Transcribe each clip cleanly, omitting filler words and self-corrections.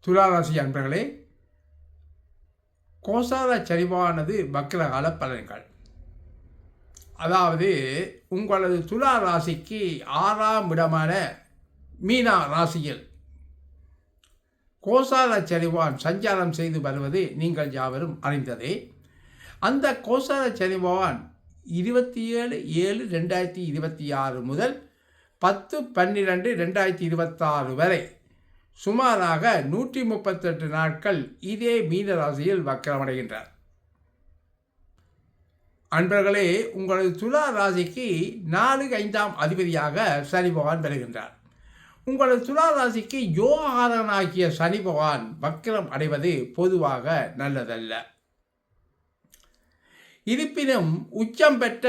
துளாராசி அன்பர்களே, கோசார சரிவானது வக்ரகால பலன்கள். அதாவது உங்களது துலா ராசிக்கு 6ஆம் இடமான மீனா ராசியில் கோசார சரிவான் சஞ்சாரம் செய்து வருவது நீங்கள் யாவரும் அறிந்ததே. அந்த கோசார சரிவான் 27/7/2026 முதல் 10/12/2026 வரை சுமாராக 138 நாட்கள் இதே மீனராசியில் வக்கரமடைகின்றார். அன்பர்களே, உங்களது துலா ராசிக்கு 4/5ஆம் அதிபதியாக சனி பகவான் வருகின்றார். உங்களது துலா ராசிக்கு யோகாரனாகிய சனி பகவான் வக்கரம் அடைவது பொதுவாக நல்லதல்ல. இருப்பினும் உச்சம் பெற்ற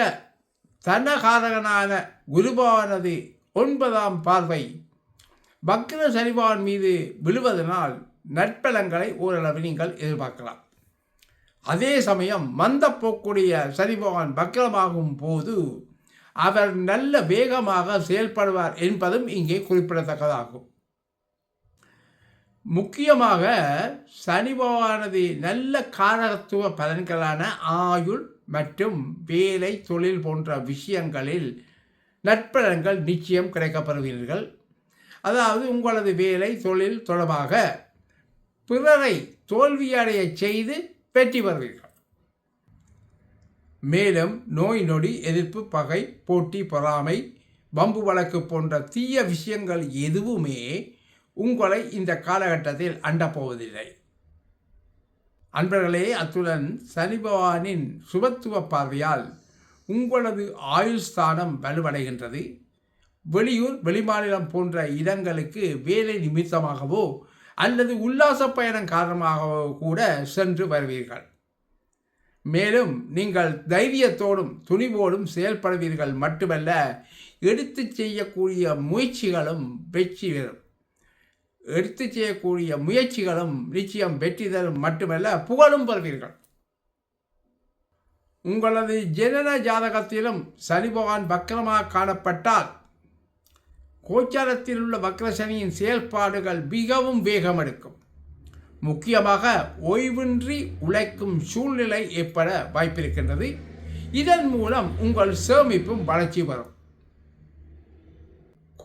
தனகாரகனான குருபவானது 9ஆம் பார்வை வக்ர சனிபகவான் மீது விழுவதனால் நற்பலன்களை ஓரளவு நீங்கள் எதிர்பார்க்கலாம். அதே சமயம் மந்த போக்கூடிய சனிபகவான் வக்ரமாகும் போது அவர் நல்ல வேகமாக செயல்படுவார் என்பதும் இங்கே குறிப்பிடத்தக்கதாகும். முக்கியமாக சனி பகவானது நல்ல காரகத்துவ பலன்களான ஆயுள் மற்றும் வேலை தொழில் போன்ற விஷயங்களில் நற்பலன்கள் நிச்சயம் கிடைக்கப்பெறுவீர்கள். அதாவது உங்களது வேலை தொழில் தொடர்பாக பிறரை தோல்வியடைய செய்து வெற்றி பெறுவீர்கள். மேலும் நோய் நொடி, எதிர்ப்பு, பகை, போட்டி, பொறாமை, வம்பு வழக்கு போன்ற தீய விஷயங்கள் எதுவுமே உங்களை இந்த காலகட்டத்தில் அண்டப்போவதில்லை. அன்பர்களே, அத்துடன் சனி பகவானின் சுபத்துவ பார்வையால் உங்களது ஆயுள் ஸ்தானம் வலுவடைகின்றது. வெளியூர், வெளிமாநிலம் போன்ற இடங்களுக்கு வேலை நிமித்தமாகவோ அல்லது உல்லாச பயணம் காரணமாகவோ கூட சென்று வருவீர்கள். மேலும் நீங்கள் தைரியத்தோடும் துணிவோடும் செயல்படுவீர்கள் மட்டுமல்ல, எடுத்து செய்யக்கூடிய முயற்சிகளும் வெற்றி பெறும். எடுத்து செய்யக்கூடிய முயற்சிகளும் நிச்சயம் வெற்றி தரும் மட்டுமல்ல, புகழும் பெறுவீர்கள். உங்களது ஜனன ஜாதகத்திலும் சனி பகவான் வக்கரமாக காணப்பட்டால் கோச்சாரத்தில் உள்ள வக்ரசனியின் செயல்பாடுகள் மிகவும் வேகமெடுக்கும். முக்கியமாக ஓய்வின்றி உழைக்கும் சூழ்நிலை ஏற்பட வாய்ப்பிருக்கின்றது. இதன் மூலம் உங்கள் சேமிப்பும் வளர்ச்சி வரும்.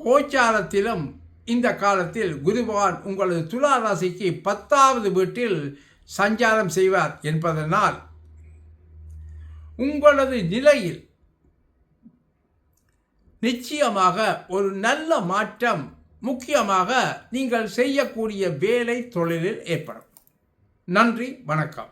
கோச்சாரத்திலும் இந்த காலத்தில் குரு பகவான் உங்களது துலா ராசிக்கு 10வது வீட்டில் சஞ்சாரம் செய்வார் என்பதனால் உங்களது நிலையில் நிச்சயமாக ஒரு நல்ல மாற்றம், முக்கியமாக நீங்கள் செய்யக்கூடிய வேலை தொழிலில் ஏற்படும். நன்றி, வணக்கம்.